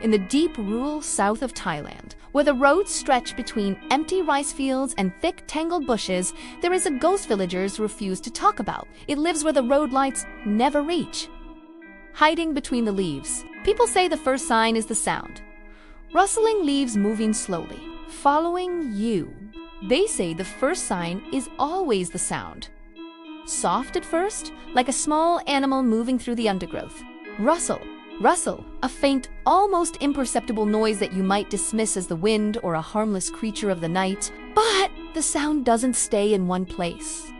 in the deep rural south of Thailand. Where the roads stretch between empty rice fields and thick tangled bushes, there is a ghost villagers refuse to talk about. It lives where the road lights never reach. Hiding between the leaves. People say the first sign is the sound. Rustling leaves moving slowly, following you. They say the first sign is always the sound. Soft at first, like a small animal moving through the undergrowth. Rustle, rustle, a faint, almost imperceptible noise that you might dismiss as the wind or a harmless creature of the night. But the sound doesn't stay in one place.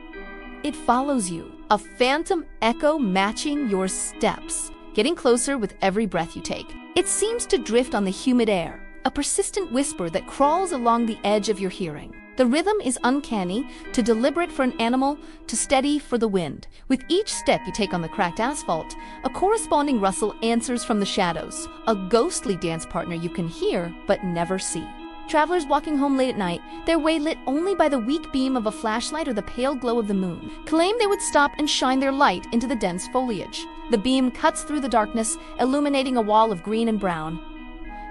It follows you, a phantom echo matching your steps, getting closer with every breath you take. It seems to drift on the humid air, a persistent whisper that crawls along the edge of your hearing. The rhythm is uncanny, too deliberate for an animal, too steady for the wind. With each step you take on the cracked asphalt, a corresponding rustle answers from the shadows, a ghostly dance partner you can hear but never see. Travelers walking home late at night, their way lit only by the weak beam of a flashlight or the pale glow of the moon, claim they would stop and shine their light into the dense foliage. The beam cuts through the darkness, illuminating a wall of green and brown.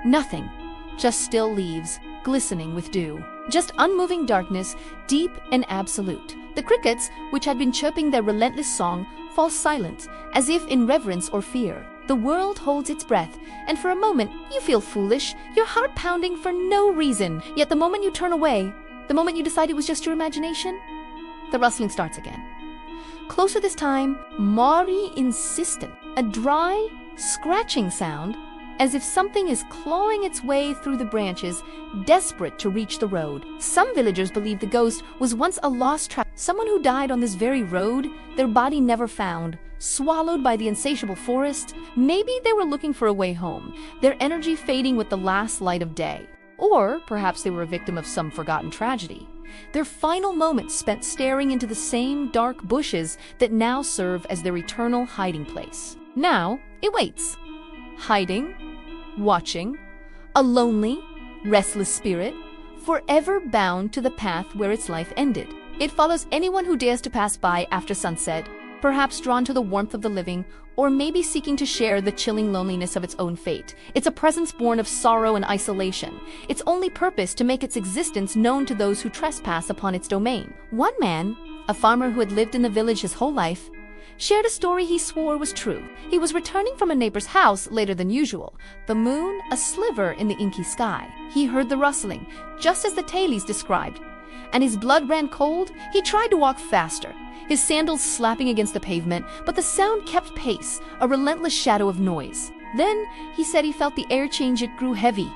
Nothing, just still leaves, glistening with dew. Just unmoving darkness, deep and absolute. The crickets, which had been chirping their relentless song, fall silent, as if in reverence or fear. The world holds its breath, and for a moment you feel foolish, your heart pounding for no reason. Yet the moment you turn away, the moment you decide it was just your imagination, the rustling starts again. Closer this time, Mari insistent, a dry, scratching sound, as if something is clawing its way through the branches, desperate to reach the road. Some villagers believe the ghost was once a lost traveler, someone who died on this very road, their body never found, swallowed by the insatiable forest. Maybe they were looking for a way home, their energy fading with the last light of day. Or perhaps they were a victim of some forgotten tragedy, their final moments spent staring into the same dark bushes that now serve as their eternal hiding place. Now it waits, hiding, watching, a lonely, restless spirit, forever bound to the path where its life ended. It follows anyone who dares to pass by after sunset, perhaps drawn to the warmth of the living, or maybe seeking to share the chilling loneliness of its own fate. It's a presence born of sorrow and isolation, its only purpose to make its existence known to those who trespass upon its domain. One man, a farmer who had lived in the village his whole life, shared a story he swore was true. He was returning from a neighbor's house later than usual, the moon a sliver in the inky sky. He heard the rustling, just as the tailies described, and his blood ran cold. He tried to walk faster, his sandals slapping against the pavement, but the sound kept pace, a relentless shadow of noise. Then he said he felt the air change. It grew heavy,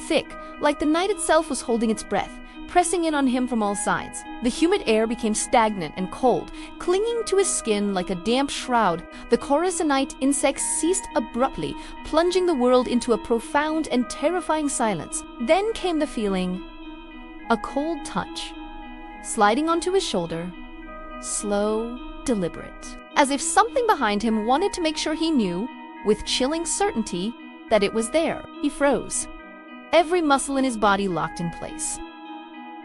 thick, like the night itself was holding its breath, pressing in on him from all sides. The humid air became stagnant and cold, clinging to his skin like a damp shroud. The chorusonite insects ceased abruptly, plunging the world into a profound and terrifying silence. Then came the feeling, a cold touch, sliding onto his shoulder, slow, deliberate, as if something behind him wanted to make sure he knew, with chilling certainty, that it was there. He froze, every muscle in his body locked in place.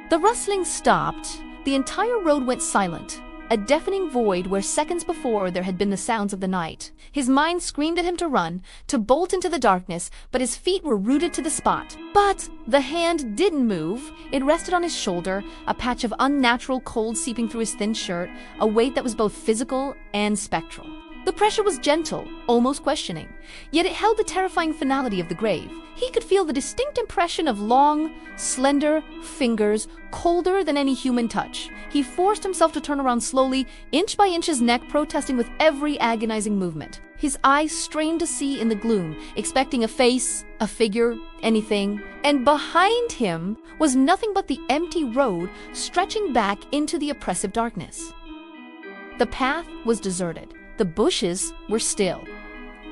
The rustling stopped. The entire road went silent, a deafening void where seconds before there had been the sounds of the night. His mind screamed at him to run, to bolt into the darkness, but his feet were rooted to the spot. But the hand didn't move. It rested on his shoulder, a patch of unnatural cold seeping through his thin shirt, a weight that was both physical and spectral. The pressure was gentle, almost questioning, yet it held the terrifying finality of the grave. He could feel the distinct impression of long, slender fingers, colder than any human touch. He forced himself to turn around slowly, inch by inch, his neck protesting with every agonizing movement. His eyes strained to see in the gloom, expecting a face, a figure, anything. And behind him was nothing but the empty road stretching back into the oppressive darkness. The path was deserted. The bushes were still.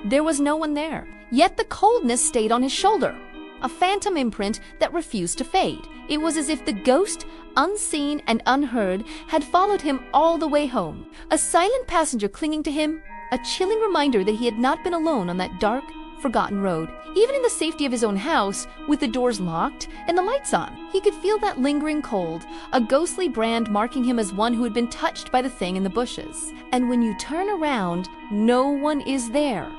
There was no one there, yet the coldness stayed on his shoulder, a phantom imprint that refused to fade. It was as if the ghost, unseen and unheard, had followed him all the way home, a silent passenger clinging to him, a chilling reminder that he had not been alone on that dark, forgotten road. Even in the safety of his own house, with the doors locked and the lights on, he could feel that lingering cold, a ghostly brand marking him as one who had been touched by the thing in the bushes. And when you turn around, no one is there.